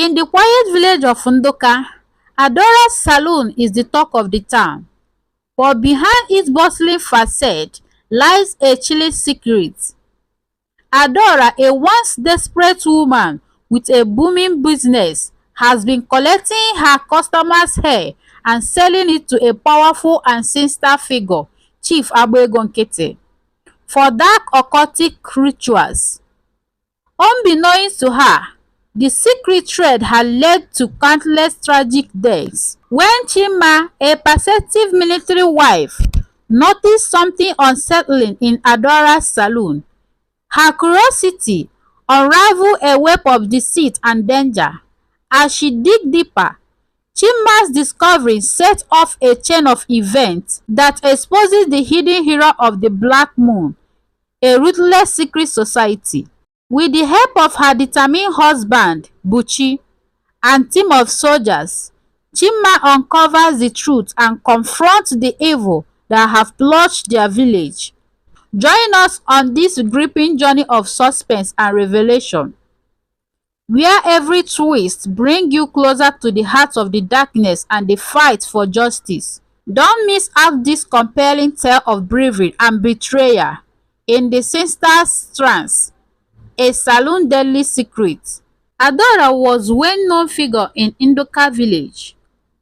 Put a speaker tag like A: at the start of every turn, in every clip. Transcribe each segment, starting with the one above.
A: In the quiet village of Ndoka, Adaora's salon is the talk of the town. But behind its bustling facade lies a chilling secret. Adaora, a once desperate woman with a booming business, has been collecting her customers' hair and selling it to a powerful and sinister figure, Chief Agbegonkete, for dark occultic rituals. Unbeknownst to her, the secret thread had led to countless tragic deaths. When Chinma, a perceptive military wife, noticed something unsettling in Adaora's salon, her curiosity unraveled a web of deceit and danger. As she dug deeper, Chinma's discovery set off a chain of events that exposes the hidden hero of the Black Moon, a ruthless secret society. With the help of her determined husband, Buchi, and team of soldiers, Chinma uncovers the truth and confronts the evil that have plunged their village. Join us on this gripping journey of suspense and revelation, where every twist brings you closer to the heart of the darkness and the fight for justice. Don't miss out this compelling tale of bravery and betrayal in the sinister strands, a saloon deadly secret. Adaora was a well-known figure in Ndoka village,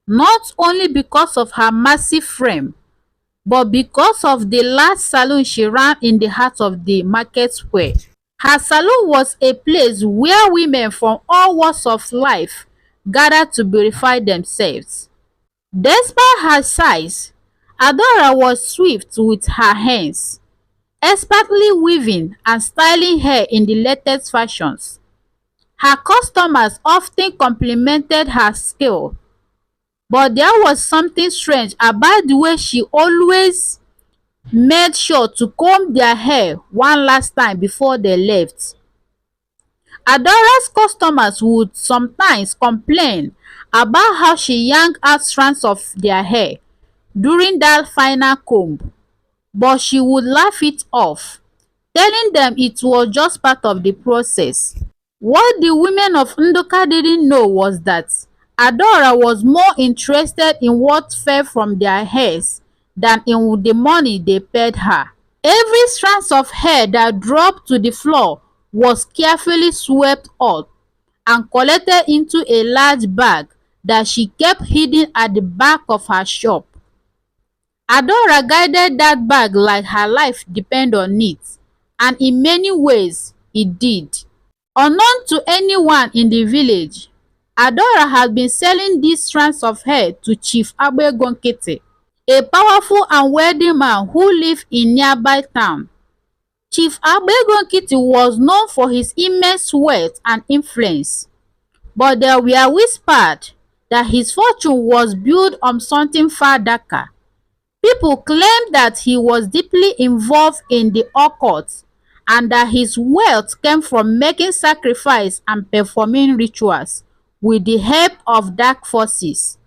A: not only because of her massive frame, but because of the large salon she ran in the heart of the market square. Her salon was a place where women from all walks of life gathered to beautify themselves. Despite her size, Adaora was swift with her hands, expertly weaving and styling hair in the latest fashions. Her customers often complimented her skill, but there was something strange about the way she always made sure to comb their hair one last time before they left. Adaora's customers would sometimes complain about how she yanked out strands of their hair during that final comb, but she would laugh it off, telling them it was just part of the process. What the women of Ndoka didn't know was that Adaora was more interested in what fell from their hairs than in the money they paid her. Every strand of hair that dropped to the floor was carefully swept up and collected into a large bag that she kept hidden at the back of her shop. Adaora guided that bag like her life depended on it, and in many ways it did. Unknown to anyone in the village, Adaora had been selling these strands of hair to Chief Agbegonkete, a powerful and wealthy man who lived in nearby town. Chief Agbegonkete was known for his immense wealth and influence, but there were whispers that his fortune was built on something far darker. People claimed that he was deeply involved in the occult and that his wealth came from making sacrifices and performing rituals with the help of dark forces.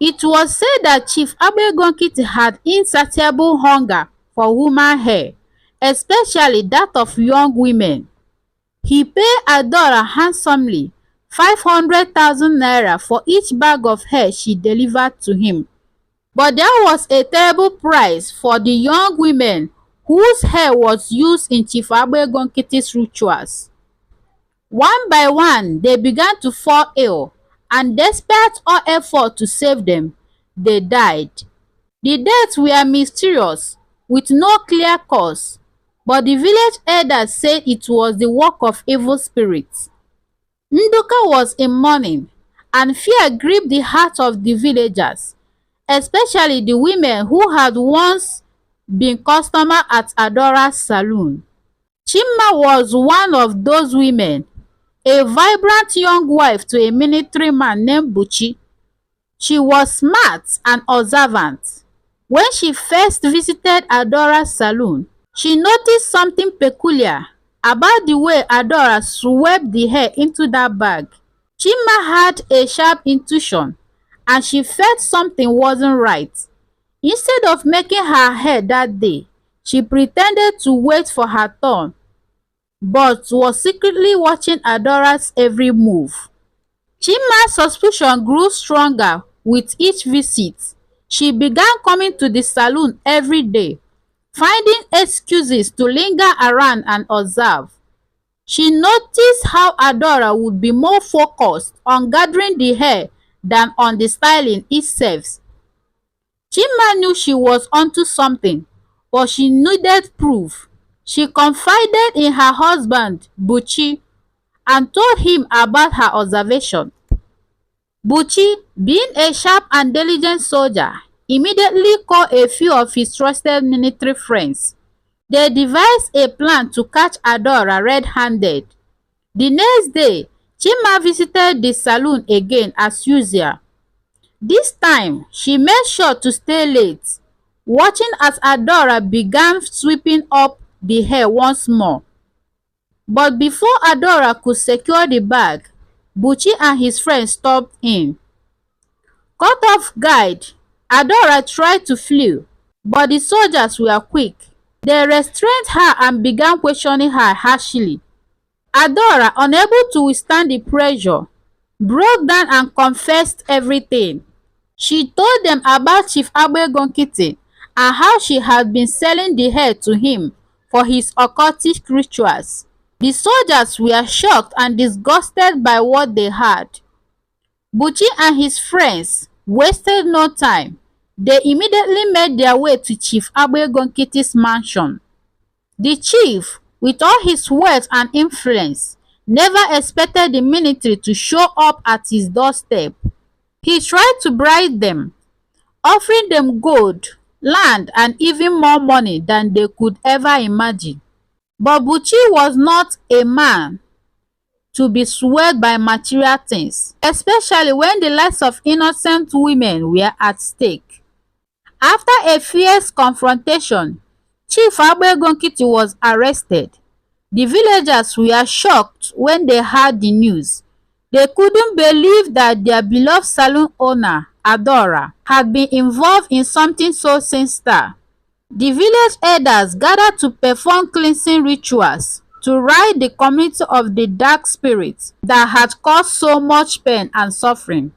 A: It was said that Chief Agbegonkete had insatiable hunger for human hair, especially that of young women. He paid Adaora handsomely 500,000 naira for each bag of hair she delivered to him. But there was a terrible price for the young women whose hair was used in Chief Agbegonkete's rituals. One by one, they began to fall ill, and despite all effort to save them, they died. The deaths were mysterious, with no clear cause, but the village elders said it was the work of evil spirits. Ndoka was in mourning, and fear gripped the heart of the villagers, especially the women who had once been customers at Adaora's salon. Chinma was one of those women, a vibrant young wife to a military man named Buchi. She was smart and observant. When she first visited Adaora's salon, she noticed something peculiar about the way Adaora swept the hair into that bag. Chinma had a sharp intuition, and she felt something wasn't right. Instead of making her hair that day, she pretended to wait for her turn, but was secretly watching Adaora's every move. Chinma's suspicion grew stronger with each visit. She began coming to the salon every day, finding excuses to linger around and observe. She noticed how Adaora would be more focused on gathering the hair than on the styling itself. Chinma knew she was onto something, but she needed proof. She confided in her husband, Buchi, and told him about her observation. Buchi, being a sharp and diligent soldier, immediately called a few of his trusted military friends. They devised a plan to catch Adaora red-handed. The next day, Chinma visited the saloon again as usual. This time, she made sure to stay late, watching as Adaora began sweeping up the hair once more. But before Adaora could secure the bag, Buchi and his friends stopped in. Caught off guard, Adaora tried to flee, but the soldiers were quick. They restrained her and began questioning her harshly. Adaora, unable to withstand the pressure, broke down and confessed everything. She told them about Chief Agbegonkiti and how she had been selling the hair to him for his occultic rituals. The soldiers were shocked and disgusted by what they heard. Buchi and his friends wasted no time. They immediately made their way to Chief Agbegonkiti's mansion. The chief, with all his wealth and influence, never expected the military to show up at his doorstep. He tried to bribe them, offering them gold, land, and even more money than they could ever imagine. But Buchi was not a man to be swayed by material things, especially when the lives of innocent women were at stake. After a fierce confrontation, Chief Agbegonkiti was arrested. The villagers were shocked when they heard the news. They couldn't believe that their beloved saloon owner, Adaora, had been involved in something so sinister. The village elders gathered to perform cleansing rituals to rid the community of the dark spirits that had caused so much pain and suffering.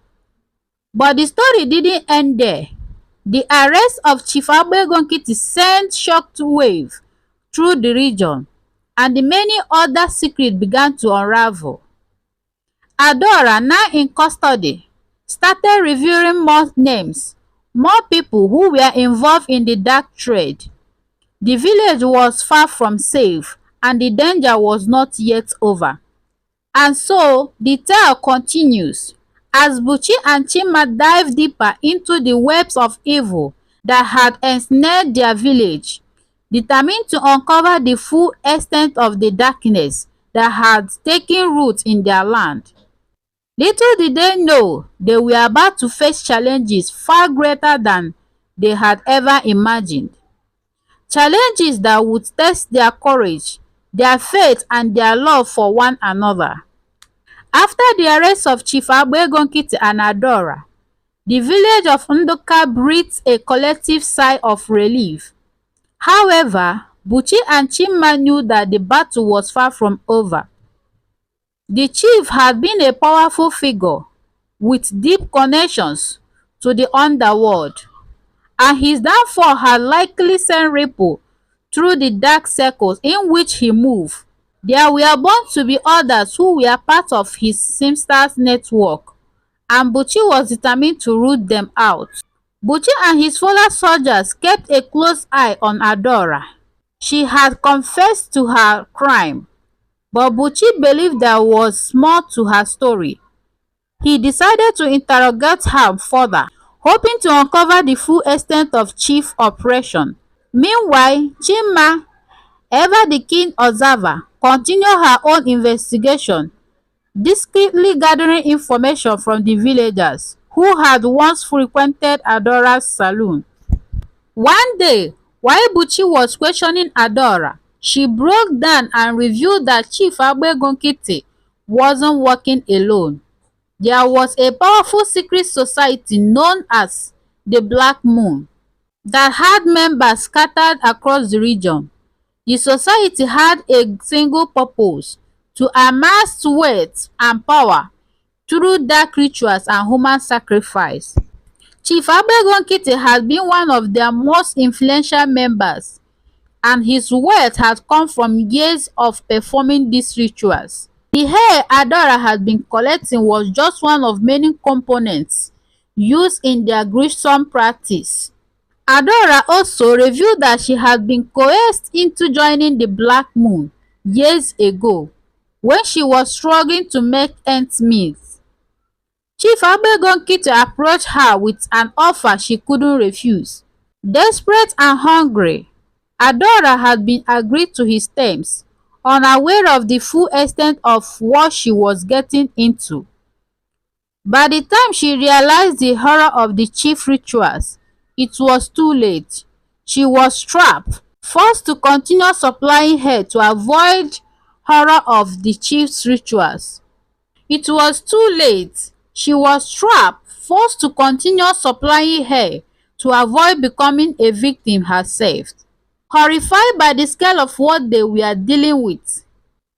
A: But the story didn't end there. The arrest of Chief Agbegonkiti sent shockwaves through the region, and the many other secrets began to unravel. Adaora, now in custody, started revealing more names, more people who were involved in the dark trade. The village was far from safe, and the danger was not yet over. And so the tale continues as Buchi and Chinma dive deeper into the webs of evil that had ensnared their village, determined to uncover the full extent of the darkness that had taken root in their land. Little did they know they were about to face challenges far greater than they had ever imagined. Challenges that would test their courage, their faith, and their love for one another. After the arrest of Chief Agbegonkiti and Adaora, the village of Nduka breathed a collective sigh of relief. However, Buchi and Chinma knew that the battle was far from over. The chief had been a powerful figure with deep connections to the underworld, and his downfall had likely sent ripple through the dark circles in which he moved. There were bound to be others who were part of his sinister network, and Buchi was determined to root them out. Buchi and his fellow soldiers kept a close eye on Adaora. She had confessed to her crime, but Buchi believed there was more to her story. He decided to interrogate her further, hoping to uncover the full extent of Chief's oppression. Meanwhile, Chinma, ever the keen observer, continued her own investigation, discreetly gathering information from the villagers who had once frequented Adaora's saloon. One day, while Buchi was questioning Adaora, she broke down and revealed that Chief Agbegonkiti wasn't working alone. There was a powerful secret society known as the Black Moon that had members scattered across the region. The society had a single purpose: to amass wealth and power through dark rituals and human sacrifice. Chief Agbegonkiti has been one of their most influential members, and his wealth has come from years of performing these rituals. The hair Adaora had been collecting was just one of many components used in their gruesome practice. Adaora also revealed that she had been coerced into joining the Black Moon years ago when she was struggling to make ends meet. Chief Agbegonkiti approached her with an offer she couldn't refuse. Desperate and hungry, Adaora had been agreed to his terms, unaware of the full extent of what she was getting into. By the time she realized the horror of the chief rituals, it was too late. She was trapped, forced to continue supplying her to avoid horror of the chief's rituals. It was too late. She was trapped, forced to continue supplying her to avoid becoming a victim herself. Horrified by the scale of what they were dealing with,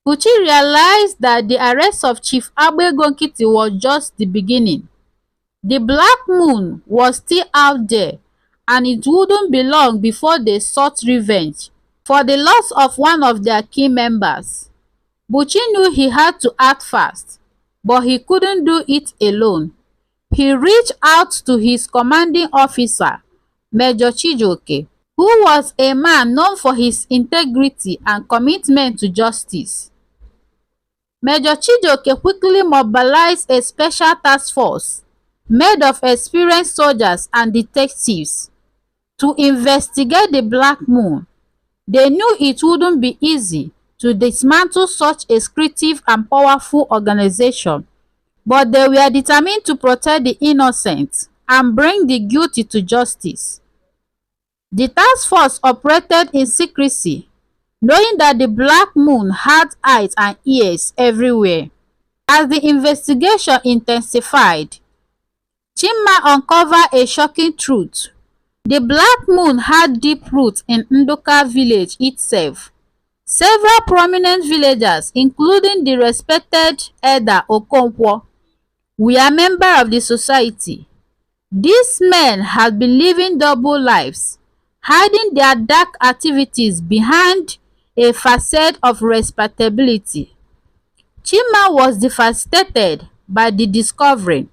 A: Buchi realized that the arrest of Chief Agbegonkiti was just the beginning. The Black Moon was still out there, and it wouldn't be long before they sought revenge for the loss of one of their key members. Buchi knew he had to act fast, but he couldn't do it alone. He reached out to his commanding officer, Major Chijioke, who was a man known for his integrity and commitment to justice. Major Chijioke quickly mobilized a special task force made of experienced soldiers and detectives to investigate the Black Moon. They knew it wouldn't be easy to dismantle such a secretive and powerful organization, but they were determined to protect the innocent and bring the guilty to justice. The task force operated in secrecy, knowing that the Black Moon had eyes and ears everywhere. As the investigation intensified, Chinma uncovered a shocking truth. The Black Moon had deep roots in Nduka village itself. Several prominent villagers, including the respected elder Okonkwo, were members of the society. These men had been living double lives, hiding their dark activities behind a facade of respectability. Chinma was devastated by the discovery,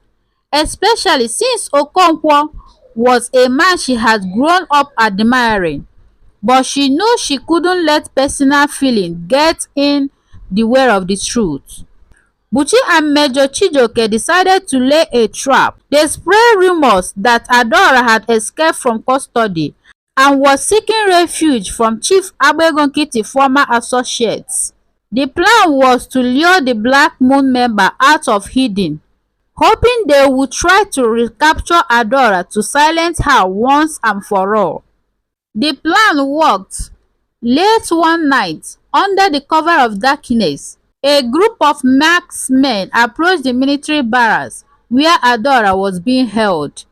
A: especially since Okonkwo was a man she had grown up admiring, but she knew she couldn't let personal feeling get in the way of the truth. Buchi and Major Chijioke decided to lay a trap. They spread rumors that Adaora had escaped from custody and was seeking refuge from Chief Agbegonkiti's former associates. The plan was to lure the Black Moon member out of hiding, hoping they would try to recapture Adaora to silence her once and for all. The plan worked. Late one night, under the cover of darkness, a group of marksmen approached the military barracks where Adaora was being held.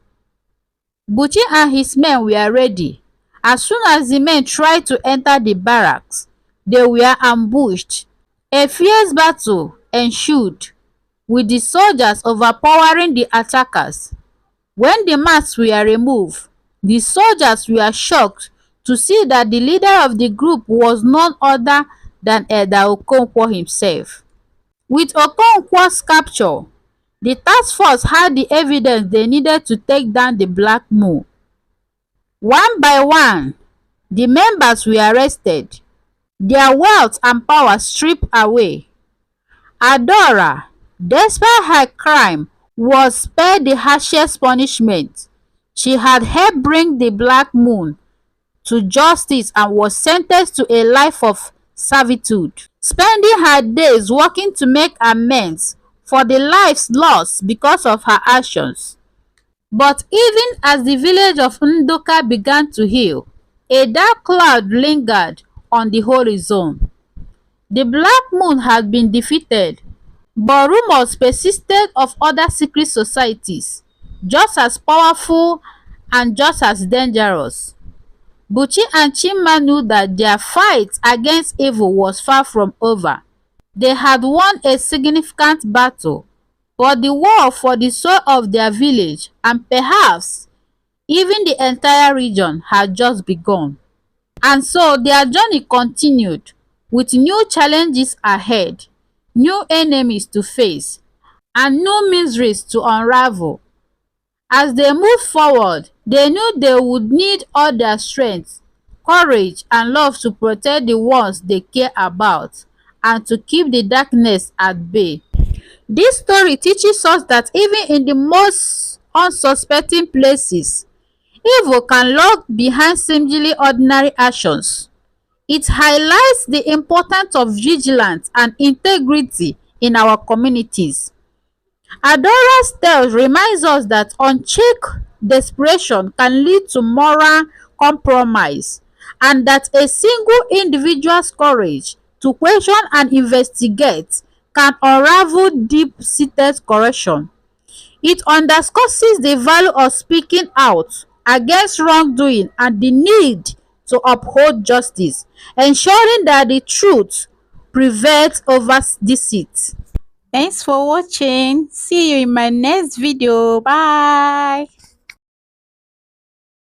A: Buchi and his men were ready. As soon as the men tried to enter the barracks, they were ambushed. A fierce battle ensued, with the soldiers overpowering the attackers. When the masks were removed, the soldiers were shocked to see that the leader of the group was none other than Elder Okonkwo himself. With Okonkwo's capture, the task force had the evidence they needed to take down the Black Moon. One by one, the members were arrested, their wealth and power stripped away. Adaora, despite her crime, was spared the harshest punishment. She had helped bring the Black Moon to justice and was sentenced to a life of servitude, spending her days working to make amends for the lives lost because of her actions. But even as the village of Nduka began to heal, a dark cloud lingered on the horizon. The Black Moon had been defeated, but rumors persisted of other secret societies, just as powerful and just as dangerous. Buchi and Chinma knew that their fight against evil was far from over. They had won a significant battle, but the war for the soul of their village and perhaps even the entire region had just begun. And so their journey continued, with new challenges ahead, new enemies to face, and new mysteries to unravel. As they moved forward, they knew they would need all their strength, courage, and love to protect the ones they care about and to keep the darkness at bay. This story teaches us that even in the most unsuspecting places, evil can lurk behind seemingly ordinary actions. It highlights the importance of vigilance and integrity in our communities. Adora's tale reminds us that unchecked desperation can lead to moral compromise, and that a single individual's courage to question and investigate can unravel deep-seated corruption. It underscores the value of speaking out against wrongdoing and the need to uphold justice, ensuring that the truth prevails over deceit. Thanks for watching. See you in my next video. Bye.